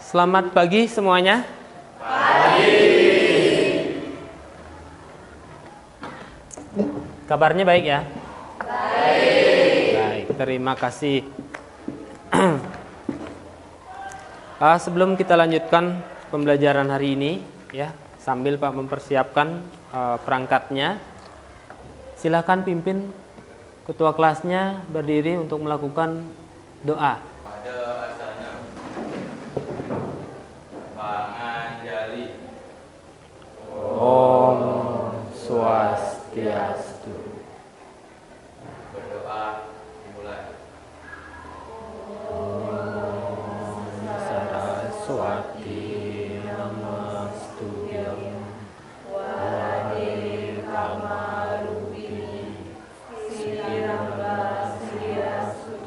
Selamat pagi semuanya. Pagi. Kabarnya baik ya? Baik. Baik, terima kasih. Sebelum kita lanjutkan pembelajaran hari ini, ya, sambil Pak mempersiapkan perangkatnya, silakan pimpin ketua kelasnya berdiri untuk melakukan doa. Pada asalnya Panganjali. Om Swastiastu. Berdoa dimulai. Saraswati Namastutyam Wahai Kamarupini Sikirana Sriastu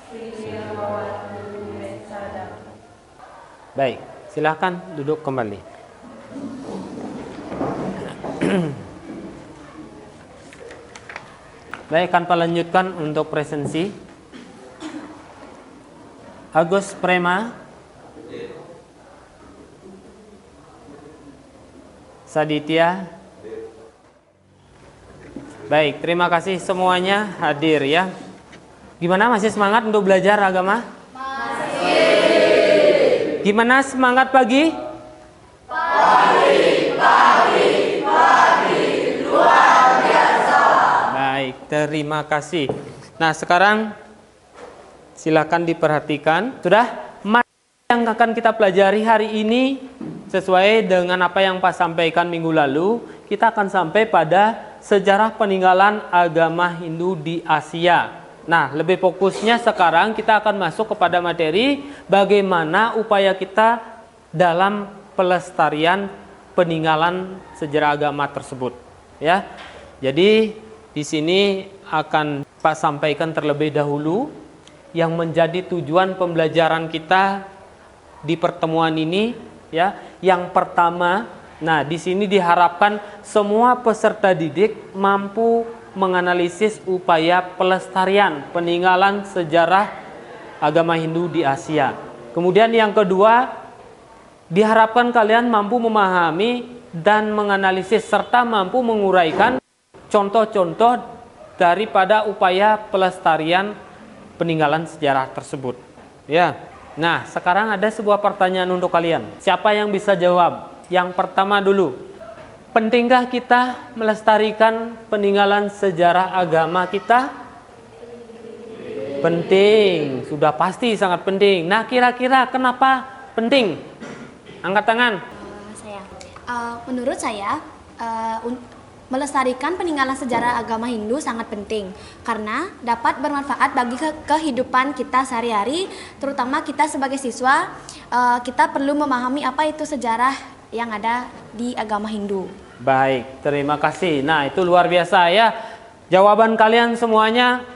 Sirwatu Mesadam. Baik, silakan duduk kembali. Baik, akan lanjutkan untuk presensi. Agus Prema, Saditya. Baik, terima kasih semuanya hadir ya. Gimana, masih semangat untuk belajar agama? Masih. Gimana semangat pagi? Pagi, luar biasa. Baik, terima kasih. Nah, sekarang silakan diperhatikan. Sudah, materi yang akan kita pelajari hari ini sesuai dengan apa yang Pak sampaikan minggu lalu, kita akan sampai pada sejarah peninggalan agama Hindu di Asia. Nah, lebih fokusnya sekarang kita akan masuk kepada materi bagaimana upaya kita dalam pelestarian peninggalan sejarah agama tersebut. Ya, jadi di sini akan Pak sampaikan terlebih dahulu yang menjadi tujuan pembelajaran kita di pertemuan ini. Ya, yang pertama, nah di sini diharapkan semua peserta didik mampu menganalisis upaya pelestarian peninggalan sejarah agama Hindu di Asia. Kemudian yang kedua, diharapkan kalian mampu memahami dan menganalisis serta mampu menguraikan contoh-contoh daripada upaya pelestarian peninggalan sejarah tersebut. Ya. Nah, sekarang ada sebuah pertanyaan untuk kalian. Siapa yang bisa jawab? Yang pertama dulu. Pentingkah kita melestarikan peninggalan sejarah agama kita? Penting. Sudah pasti sangat penting. Nah, kira-kira kenapa penting? Angkat tangan. Menurut saya, melestarikan peninggalan sejarah agama Hindu sangat penting karena dapat bermanfaat bagi kehidupan kita sehari-hari, terutama kita sebagai siswa. Kita perlu memahami apa itu sejarah yang ada di agama Hindu. Baik, terima kasih. Nah, itu luar biasa ya. Jawaban kalian semuanya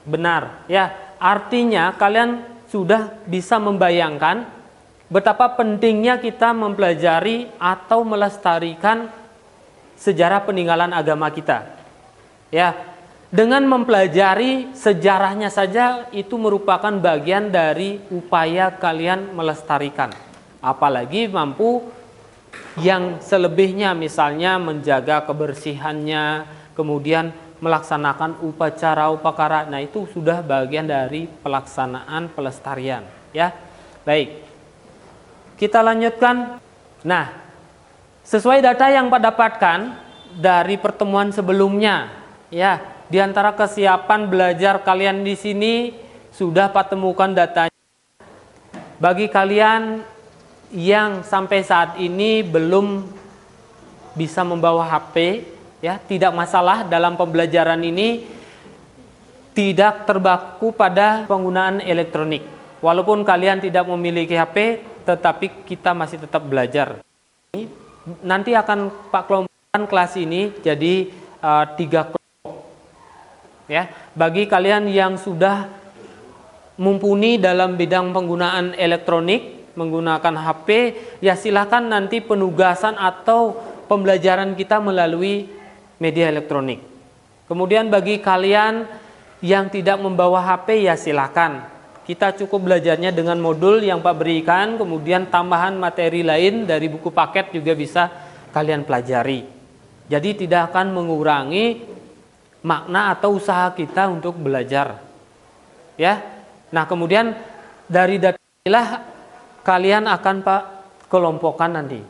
benar ya. Artinya kalian sudah bisa membayangkan betapa pentingnya kita mempelajari atau melestarikan sejarah peninggalan agama kita. Ya, dengan mempelajari sejarahnya saja itu merupakan bagian dari upaya kalian melestarikan. Apalagi mampu yang selebihnya, misalnya menjaga kebersihannya, kemudian melaksanakan upacara-upacara. Nah, itu sudah bagian dari pelaksanaan pelestarian, ya. Baik. Kita lanjutkan. Nah, sesuai data yang Pak dapatkan dari pertemuan sebelumnya, ya, di antara kesiapan belajar kalian di sini sudah Pak temukan datanya. Bagi kalian yang sampai saat ini belum bisa membawa HP, ya, tidak masalah. Dalam pembelajaran ini tidak terbaku pada penggunaan elektronik. Walaupun kalian tidak memiliki HP, tetapi kita masih tetap belajar. Nanti akan Pak kelompokkan kelas ini jadi 3 kelompok. Ya, bagi kalian yang sudah mumpuni dalam bidang penggunaan elektronik, menggunakan HP, ya silakan nanti penugasan atau pembelajaran kita melalui media elektronik. Kemudian bagi kalian yang tidak membawa HP, ya silakan kita cukup belajarnya dengan modul yang Pak berikan, kemudian tambahan materi lain dari buku paket juga bisa kalian pelajari. Jadi tidak akan mengurangi makna atau usaha kita untuk belajar. Ya. Nah, kemudian dari data inilah kalian akan Pak kelompokkan nanti.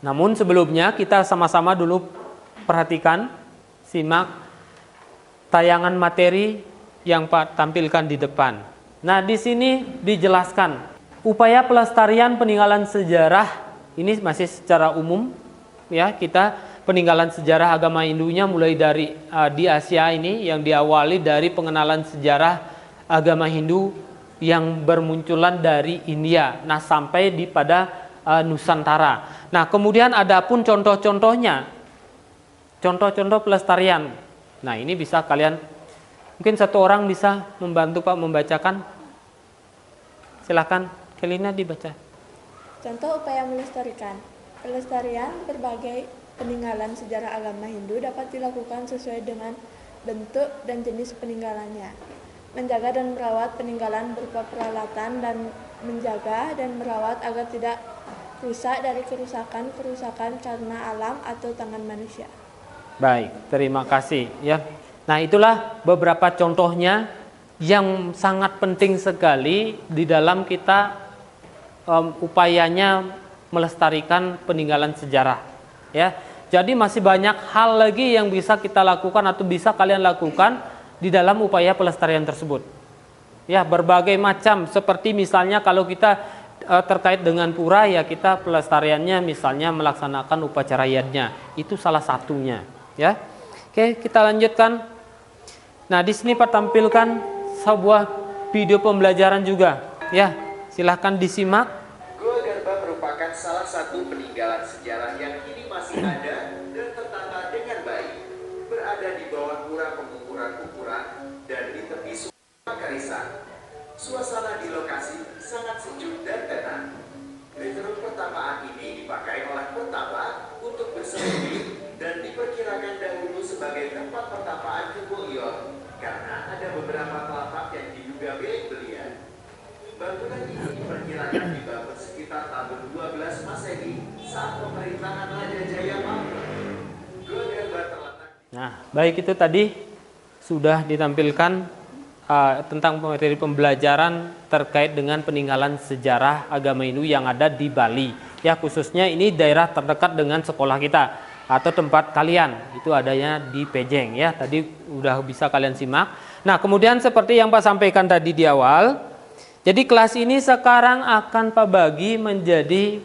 Namun sebelumnya kita sama-sama dulu perhatikan, simak tayangan materi yang Pak tampilkan di depan. Nah, di sini dijelaskan upaya pelestarian peninggalan sejarah ini masih secara umum ya, kita peninggalan sejarah agama Hindunya mulai dari di Asia ini yang diawali dari pengenalan sejarah agama Hindu yang bermunculan dari India. Nah, sampai di pada Nusantara. Nah, kemudian ada pun contoh-contohnya. Contoh-contoh pelestarian. Nah, ini bisa kalian, mungkin satu orang bisa membantu Pak membacakan. Silakan, Kelina dibaca. Contoh upaya melestarikan. Pelestarian berbagai peninggalan sejarah agama Hindu dapat dilakukan sesuai dengan bentuk dan jenis peninggalannya. Menjaga dan merawat peninggalan berupa peralatan dan menjaga dan merawat agar tidak rusak dari kerusakan karena alam atau tangan manusia. Baik, terima kasih ya. Nah, itulah beberapa contohnya yang sangat penting sekali di dalam kita upayanya melestarikan peninggalan sejarah ya. Jadi masih banyak hal lagi yang bisa kita lakukan atau bisa kalian lakukan di dalam upaya pelestarian tersebut. Ya, berbagai macam, seperti misalnya kalau kita terkait dengan pura ya, kita pelestariannya misalnya melaksanakan upacara yadnya. Itu salah satunya ya. Oke, kita lanjutkan. Nah, di sini Pak tampilkan sebuah video pembelajaran juga ya. Silahkan disimak. Gua Garba merupakan salah satu peninggalan sejarah yang kini masih ada dan tertata dengan baik. Berada di bawah pura pengukuran-ukuran dan di tepi Sungai Karisan. Suasana di lokasi sangat sejuk dan tenang. Riverroad pertapaan ini dipakai oleh pertapa untuk bersembunyi dan diperkirakan dahulu sebagai tempat pertapaan Keboyon karena ada beberapa telapak yang diduga milik beliau. Bangunan ini diperkirakan dibangun sekitar tahun 12 Masehi saat pemerintahan Raja Jayapatra. Gua Garba terletak. Nah, baik, itu tadi sudah ditampilkan tentang materi pembelajaran terkait dengan peninggalan sejarah agama Hindu yang ada di Bali. Ya, khususnya ini daerah terdekat dengan sekolah kita atau tempat kalian. Itu adanya di Pejeng ya. Tadi udah bisa kalian simak. Nah, kemudian seperti yang Pak sampaikan tadi di awal. Jadi kelas ini sekarang akan Pak bagi menjadi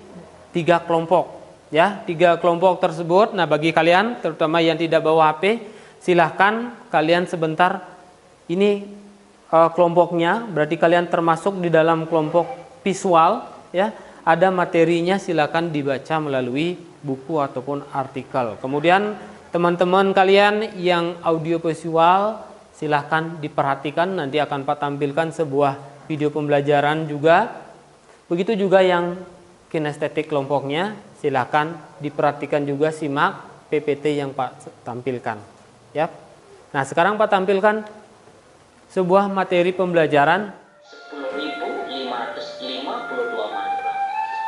3 kelompok ya. 3 kelompok tersebut. Nah, bagi kalian terutama yang tidak bawa HP, silahkan kalian sebentar ini kelompoknya, berarti kalian termasuk di dalam kelompok visual ya. Ada materinya, silakan dibaca melalui buku ataupun artikel. Kemudian teman-teman kalian yang audio visual silahkan diperhatikan, nanti akan Pak tampilkan sebuah video pembelajaran juga. Begitu juga yang kinestetik kelompoknya, silahkan diperhatikan juga, simak PPT yang Pak tampilkan ya. Nah, sekarang Pak tampilkan sebuah materi pembelajaran 10.552 mantra.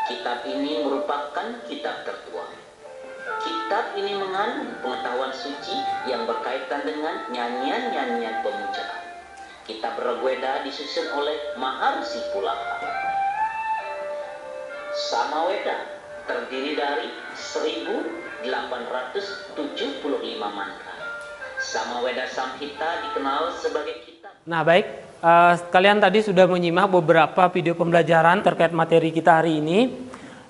Kitab ini merupakan kitab tertua. Kitab ini mengandung pengetahuan suci yang berkaitan dengan nyanyian-nyanyian pemujaan. Kitab Rigveda disusun oleh Maharsi Pulaha. Samaweda terdiri dari 1.875 mantra. Samaweda Samhita dikenal sebagai kitab. Nah, baik, kalian tadi sudah menyimak beberapa video pembelajaran terkait materi kita hari ini.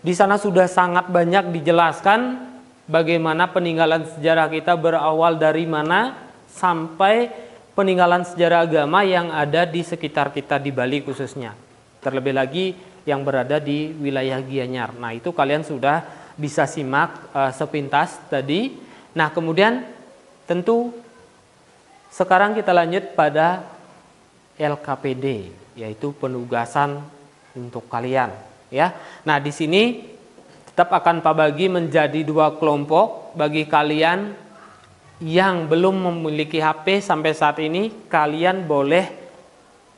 Di sana sudah sangat banyak dijelaskan bagaimana peninggalan sejarah kita berawal dari mana sampai peninggalan sejarah agama yang ada di sekitar kita di Bali khususnya. Terlebih lagi yang berada di wilayah Gianyar. Nah, itu kalian sudah bisa simak sepintas tadi. Nah, kemudian tentu sekarang kita lanjut pada LKPD, yaitu penugasan untuk kalian ya. Nah, di sini tetap akan Pak bagi menjadi 2 kelompok. Bagi kalian yang belum memiliki HP sampai saat ini, kalian boleh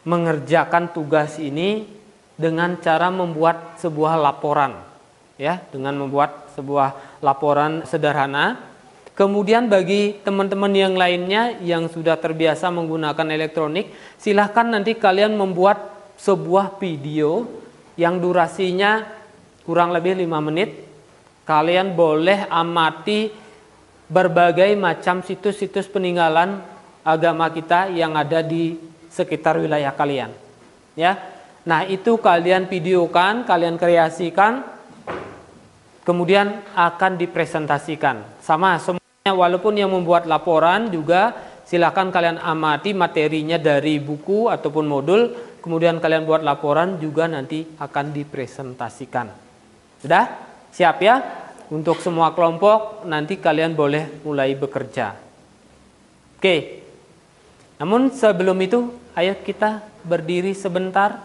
mengerjakan tugas ini dengan cara membuat sebuah laporan, ya, dengan membuat sebuah laporan sederhana. Kemudian bagi teman-teman yang lainnya yang sudah terbiasa menggunakan elektronik, silahkan nanti kalian membuat sebuah video yang durasinya kurang lebih 5 menit. Kalian boleh amati berbagai macam situs-situs peninggalan agama kita yang ada di sekitar wilayah kalian, ya. Nah, itu kalian videokan, kalian kreasikan, kemudian akan dipresentasikan. Sama semuanya, walaupun yang membuat laporan juga silakan kalian amati materinya dari buku ataupun modul, kemudian kalian buat laporan juga nanti akan dipresentasikan. Sudah? Siap ya? Untuk semua kelompok nanti kalian boleh mulai bekerja. Oke. Namun sebelum itu, ayo kita berdiri sebentar.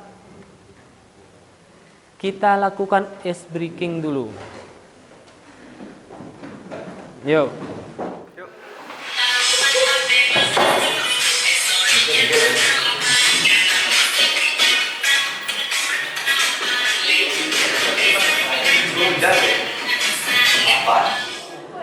Kita lakukan ice breaking dulu. Yuk.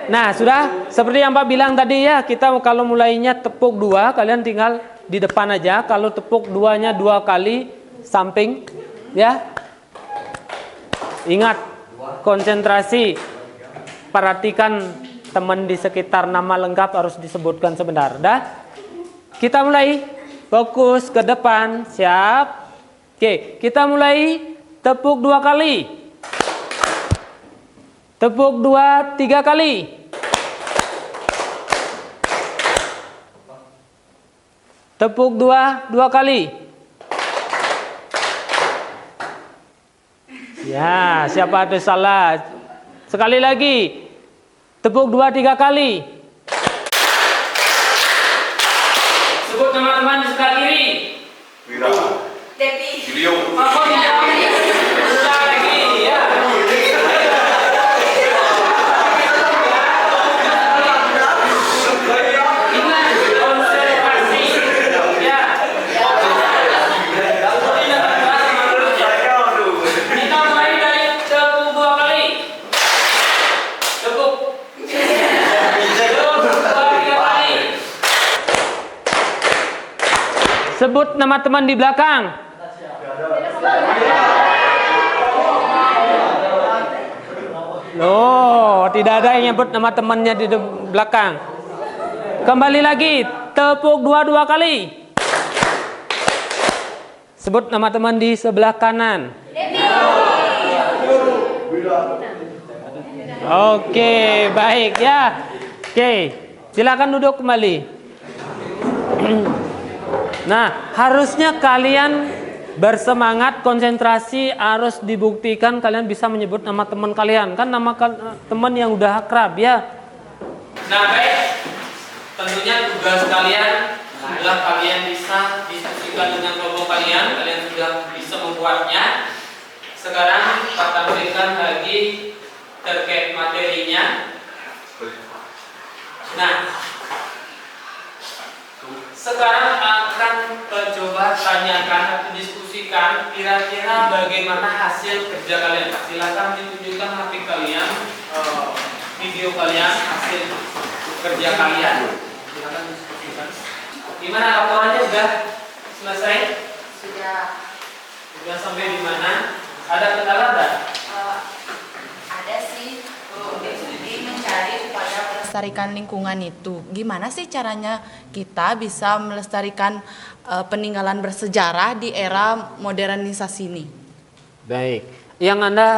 Nah, sudah seperti yang Pak bilang tadi ya, kita kalau mulainya tepuk 2, kalian tinggal di depan aja. Kalau tepuk 2-nya 2 kali samping, ya. Ingat, konsentrasi, perhatikan teman di sekitar, nama lengkap harus disebutkan sebentar. Dah? Kita mulai, fokus ke depan, siap. Oke, kita mulai, tepuk 2 kali. Tepuk 2, 3 kali. Tepuk 2, 2 kali. Ya, siapa ada salah? Sekali lagi. Tepuk 2, 3 kali. Sebut teman-teman di sebelah kiri. Wira. Devi. Julio. Apa dia? Ulang lagi, ya. Ingat, konsentrasi. Ya. Kita mulai dari tepuk 2 kali. Tepuk. Tepuk 2, 3 kali. Sebut nama teman di belakang. Loh, tidak ada yang nyebut nama temannya di belakang. Kembali lagi, tepuk 2 kali. Sebut nama teman di sebelah kanan. Oke, baik ya. Oke, silakan duduk kembali. Nah, harusnya kalian bersemangat, konsentrasi, harus dibuktikan kalian bisa menyebut nama teman kalian. Kan nama teman yang udah akrab ya. Nah, baik. Tentunya tugas kalian adalah kalian bisa diskusikan dengan kelompok kalian. Kalian sudah bisa membuatnya. Sekarang kita tampilkan lagi terkait materinya. Nah, sekarang akan coba tanyakan atau diskusikan kira-kira bagaimana hasil kerja kalian. Silakan ditunjukkan HP kalian, video kalian, hasil kerja kalian. Silakan diskusikan. Gimana laporannya, sudah selesai? Sudah sampai di mana? Ada kendala enggak? Ada sih, jadi mencari supaya melestarikan lingkungan itu. Gimana sih caranya kita bisa melestarikan peninggalan bersejarah di era modernisasi ini? Baik. Yang Anda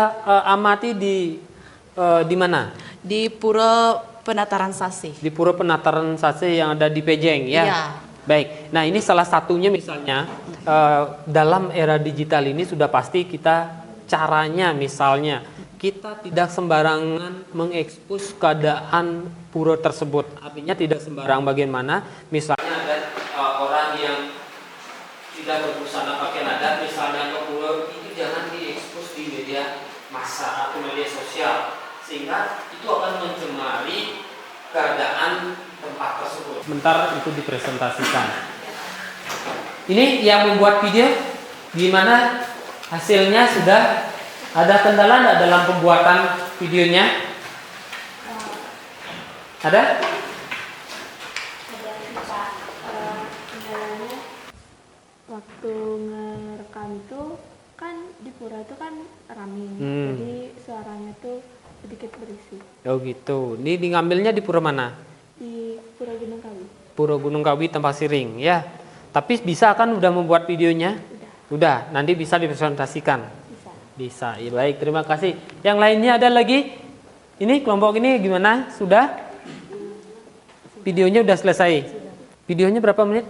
amati di mana? Di Pura Penataran Sasi. Di Pura Penataran Sasi yang ada di Pejeng ya. Iya. Baik. Nah, ini salah satunya misalnya dalam era digital ini sudah pasti kita caranya misalnya kita tidak sembarangan mengekspos keadaan pura tersebut. Artinya tidak sembarang bagaimana. Misalnya ada orang yang tidak berbusana pakaian adat misalnya ke pura, itu jangan diekspos di media massa atau media sosial, sehingga itu akan mencemari keadaan tempat tersebut. Sebentar itu dipresentasikan. Ini yang membuat video, gimana hasilnya? Sudah ada kendala nggak dalam pembuatan videonya? Ada? Kendalanya waktu ngerekam tuh kan di pura tuh kan rame, jadi suaranya tuh sedikit berisi. Oh gitu. Ini ngambilnya di pura mana? Di Pura Gunung Kawi. Pura Gunung Kawi Tempat Siring ya. Tapi bisa kan udah membuat videonya? Udah. Nanti bisa dipresentasikan. Bisa. Bisa. Ya, baik, terima kasih. Yang lainnya ada lagi? Ini kelompok ini gimana? Sudah? Videonya udah selesai. Videonya berapa menit?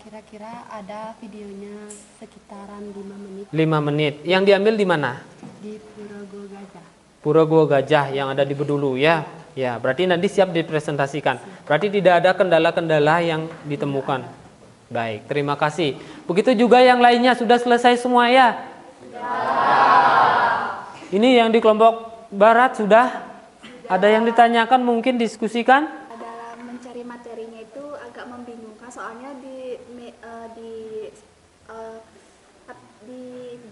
Kira-kira ada videonya sekitaran 5 menit 5 menit. Yang diambil di mana? di Pura Gua Gajah. Pura Gua Gajah yang ada di Bedulu ya. Ya, berarti nanti siap dipresentasikan. Berarti tidak ada kendala-kendala yang ditemukan. Baik, terima kasih. Begitu juga yang lainnya sudah selesai semua ya? Ini yang di kelompok barat sudah? Ada yang ditanyakan, mungkin diskusikan? Dalam mencari materinya itu agak membingungkan, soalnya di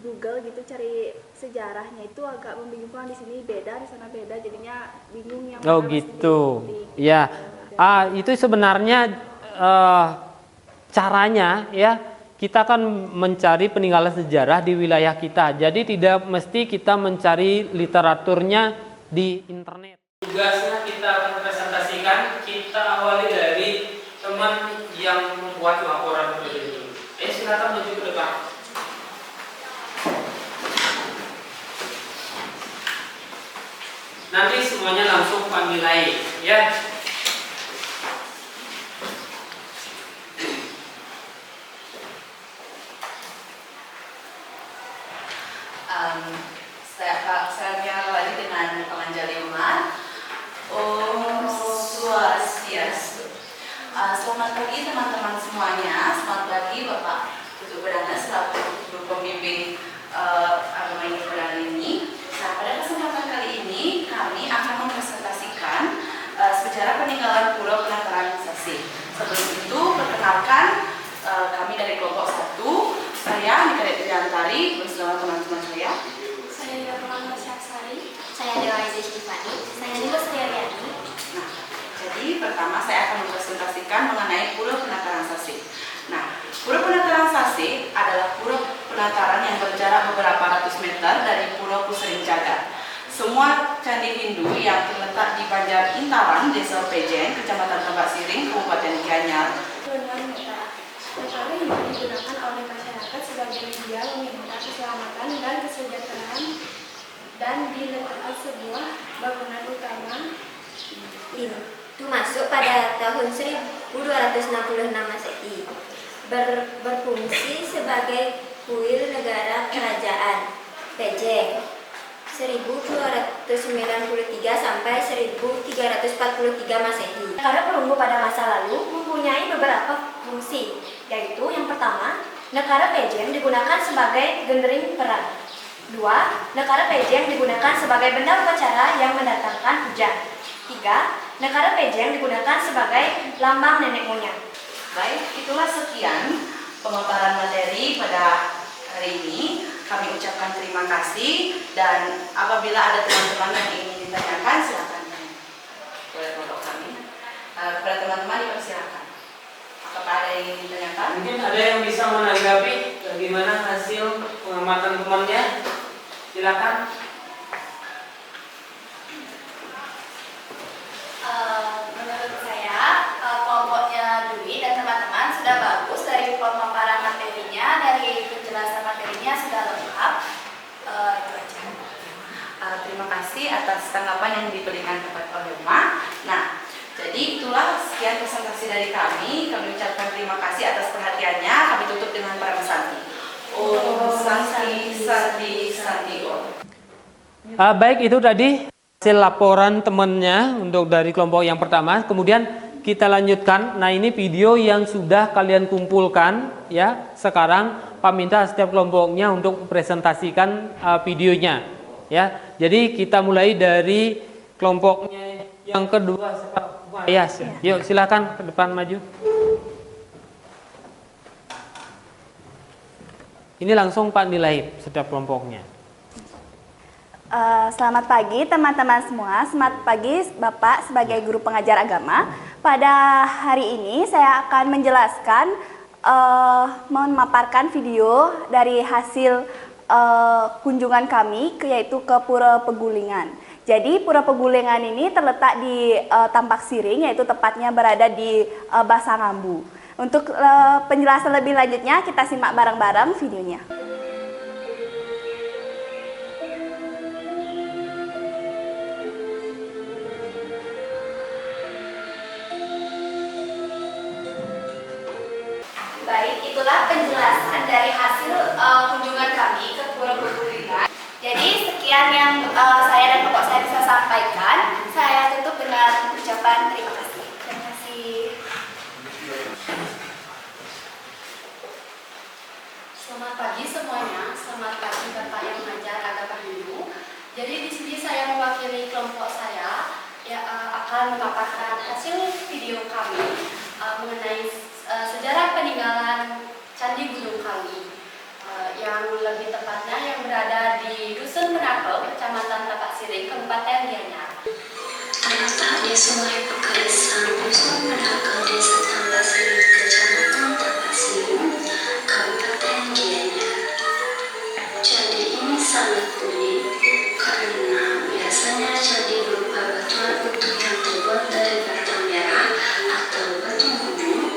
Google gitu cari sejarahnya itu agak membingungkan, di sini beda, di sana beda, jadinya bingung yang Oh mana gitu. mesti Ya. Itu sebenarnya caranya ya, kita kan mencari peninggalan sejarah di wilayah kita. Jadi tidak mesti kita mencari literaturnya di internet. Tugasnya kita akan presentasikan, kita awali dari teman yang membuat laporan ini. Silakan maju ke depan. Nanti semuanya langsung Pak nilai ya. Saya lagi dengan penganjali umat. Om Swastiastu. Selamat pagi teman-teman semuanya. Selamat pagi Bapak Tutu Bedana selaku guru pembimbing agama Hindu Bedana ini. Nah, pada kesempatan kali ini kami akan mempresentasikan sejarah peninggalan Pura Penataran Sasi. Sebelum itu perkenalkan kami dari kelompok 1. Saya Nika Diantari bersama teman-teman saya. Saya Nirmala Syaksari, saya Dewa Iza Stifani, saya Nilo Sriariani. Nah, jadi pertama saya akan mempresentasikan mengenai Pura Penataran Sasi. Nah, Pura Penataran Sasi adalah pura penataran yang berjarak beberapa ratus meter dari Pulau Pusering Jagat. Semua candi Hindu yang terletak di Banjar Intaran, Desa Pejeng, Kecamatan Tempat Siring, Kabupaten Gianyar. Negara Hindu digunakan oleh masyarakat sebagai media meminta keselamatan dan kesejahteraan, dan diletakkan sebuah bangunan utama itu masuk pada tahun 1266 Masehi, berfungsi sebagai kuil negara kerajaan Pejeng 1293 sampai 1343 Masehi. Negara perunggu pada masa lalu mempunyai beberapa fungsi, yaitu yang pertama, negara Pejeng digunakan sebagai gendering perang. 2. Negara Pejeng digunakan sebagai benda upacara yang mendatangkan hujan. 3. Negara Pejeng digunakan sebagai lambang nenek moyang. Baik, itulah sekian pemaparan materi pada hari ini. Kami ucapkan terima kasih, dan apabila ada teman-teman yang ingin ditanyakan, silakan boleh kelompok kami. Kepada teman-teman dipersilakan. Apakah ada yang ingin ditanyakan? Mungkin ada yang bisa menanggapi bagaimana hasil pengamatan temannya? Silakan. Menurut saya, kelompoknya Dwi dan teman-teman sudah bagus dari pemaparan materinya, dari penjelasan materinya sudah lengkap. Itu aja. Terima kasih atas tanggapan yang diberikan kepada oleh Uma. Nah, jadi itulah sekian presentasi dari kami. Kami ucapkan terima kasih atas perhatiannya. Kami tutup dengan para santi. Om Santi Santi Santi Om. Baik, itu tadi hasil laporan temannya untuk dari kelompok yang pertama. Kemudian kita lanjutkan. Nah, ini video yang sudah kalian kumpulkan ya. Sekarang Pak minta setiap kelompoknya untuk presentasikan videonya ya. Jadi kita mulai dari kelompoknya yang kedua, Ayas. Yuk silakan ke depan maju. Ini langsung Pak nilai setiap kelompoknya. Selamat pagi teman-teman semua, selamat pagi Bapak sebagai guru pengajar agama. Pada hari ini saya akan menjelaskan, memaparkan video dari hasil kunjungan kami yaitu ke Pura Pegulingan. Jadi Pura Pegulingan ini terletak di Tampak Siring, yaitu tepatnya berada di Basangambu. Untuk penjelasan lebih lanjutnya kita simak bareng-bareng videonya. Baik, itulah penjelasan dari hasil kunjungan kami ke Pura Pegulingan. Jadi sekian yang saya dan Bapak saya bisa sampaikan. Saya tutup dengan ucapan terima kasih. Terima kasih. Selamat pagi semuanya. Selamat pagi Bapak yang mengajar agama Hindu. Jadi di sini saya mewakili kelompok saya akan memaparkan hasil video kami mengenai sejarah peninggalan Candi Gunung Kawi, yang lebih tepatnya yang berada di Dusun Menakau, Kecamatan Tapak Siring, Kabupaten Gianyar. Terletak di Sungai Pekarisan, Dusun Menakau, Desa Tapak Siring, Kecamatan Tapak Siring, Kabupaten Gianyar. Candi ini sangat unik karena biasanya candi berupa batuan utuh yang terbuat dari bata merah atau batu gunung.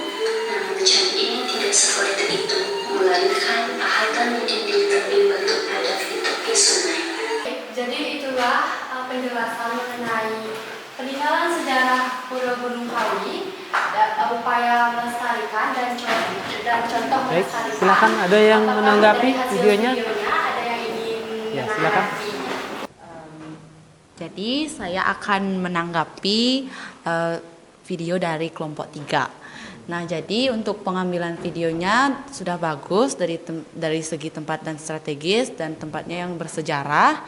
Namun candi ini tidak seperti itu, melainkan pahatan di dinding tebing batu padat di tepi sungai. Jadi itulah penjelasan mengenai peninggalan sejarah Pura Gunung Kawi, upaya melestarikan dan contoh Baik, melestarikan. silakan ada yang Apakah menanggapi dari hasil videonya? ada yang ingin Ya, silakan. Jadi saya akan menanggapi video dari kelompok 3. Nah, jadi untuk pengambilan videonya sudah bagus dari segi tempat dan strategis dan tempatnya yang bersejarah,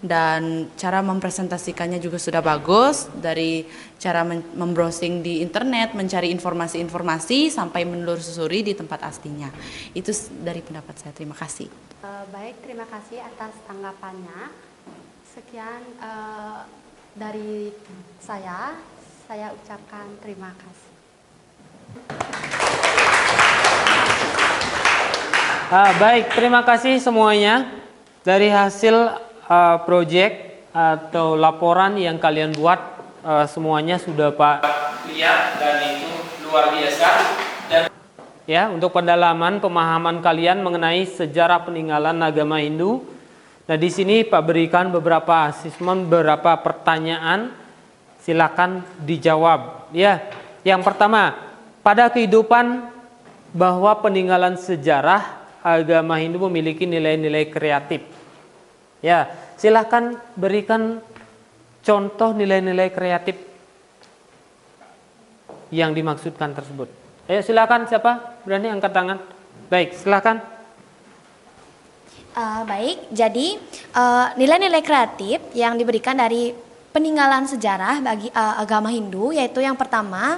dan cara mempresentasikannya juga sudah bagus dari cara membrowsing di internet, mencari informasi-informasi sampai menelusuri di tempat aslinya. Itu dari pendapat saya. Terima kasih. Baik, terima kasih atas tanggapannya. Sekian dari saya ucapkan terima kasih. Baik, terima kasih semuanya. Dari hasil proyek atau laporan yang kalian buat, semuanya sudah Pak lihat dan itu luar biasa. Dan ya, untuk pendalaman pemahaman kalian mengenai sejarah peninggalan agama Hindu. Nah, di sini Pak berikan beberapa asesmen, beberapa pertanyaan. Silakan dijawab. Ya, yang pertama, pada kehidupan bahwa peninggalan sejarah agama Hindu memiliki nilai-nilai kreatif. Ya, silakan berikan contoh nilai-nilai kreatif yang dimaksudkan tersebut. Ayo silakan, siapa berani angkat tangan? Baik, silakan. Baik, jadi nilai-nilai kreatif yang diberikan dari peninggalan sejarah bagi agama Hindu, yaitu yang pertama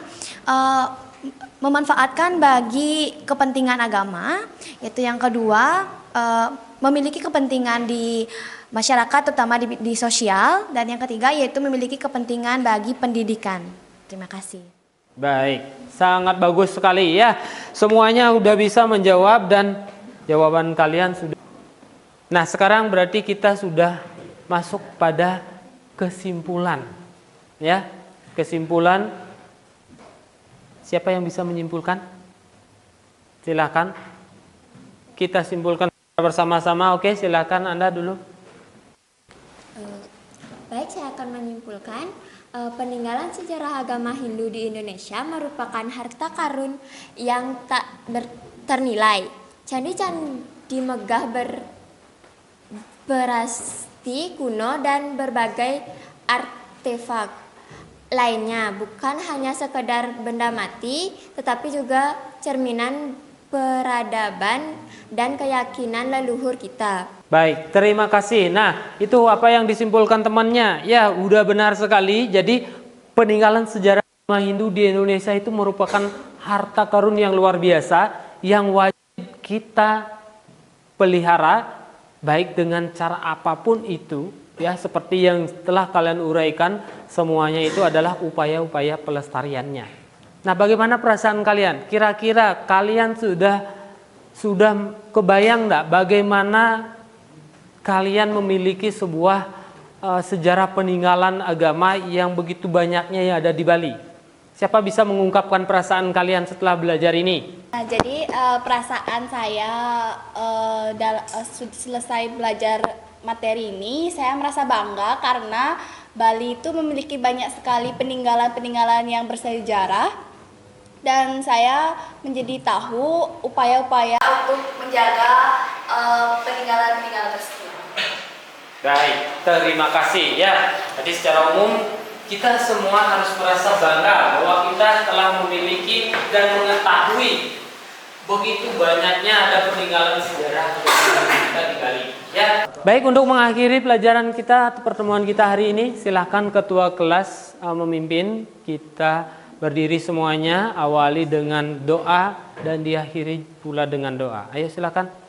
memanfaatkan bagi kepentingan agama, yaitu yang kedua memiliki kepentingan di masyarakat, terutama di sosial, dan yang ketiga yaitu memiliki kepentingan bagi pendidikan. Terima kasih. Baik, sangat bagus sekali ya. Semuanya udah bisa menjawab dan jawaban kalian sudah. Nah, sekarang berarti kita sudah masuk pada kesimpulan. Ya, kesimpulan. Siapa yang bisa menyimpulkan? Silakan. Kita simpulkan bersama-sama. Oke, silakan Anda dulu. Baik, saya akan menyimpulkan peninggalan sejarah agama Hindu di Indonesia merupakan harta karun yang tak ternilai. Candi-candi megah berprasasti kuno dan berbagai artefak lainnya bukan hanya sekedar benda mati, tetapi juga cerminan peradaban dan keyakinan leluhur kita. Baik, terima kasih. Nah, itu apa yang disimpulkan temannya. Ya, udah benar sekali. Jadi, peninggalan sejarah Hindu di Indonesia itu merupakan harta karun yang luar biasa yang wajib kita pelihara baik dengan cara apapun itu, ya seperti yang telah kalian uraikan, semuanya itu adalah upaya-upaya pelestariannya. Nah, bagaimana perasaan kalian? Kira-kira kalian sudah kebayang enggak bagaimana kalian memiliki sebuah sejarah peninggalan agama yang begitu banyaknya yang ada di Bali? Siapa bisa mengungkapkan perasaan kalian setelah belajar ini? Nah, jadi perasaan saya selesai belajar materi ini, saya merasa bangga karena Bali itu memiliki banyak sekali peninggalan-peninggalan yang bersejarah, dan saya menjadi tahu upaya-upaya untuk menjaga peninggalan-peninggalan tersebut. Baik, terima kasih ya. Jadi secara umum kita semua harus merasa bangga bahwa kita telah memiliki dan mengetahui begitu banyaknya ada peninggalan sejarah kita di Bali. Ya. Baik, untuk mengakhiri pelajaran kita atau pertemuan kita hari ini, silahkan ketua kelas memimpin. Kita berdiri semuanya, awali dengan doa dan diakhiri pula dengan doa. Ayo silakan.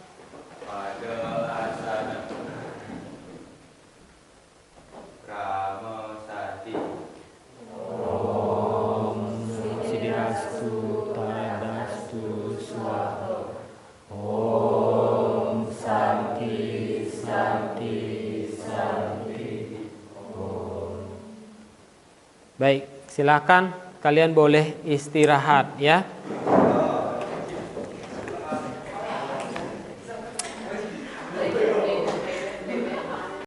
Baik, silakan kalian boleh istirahat ya.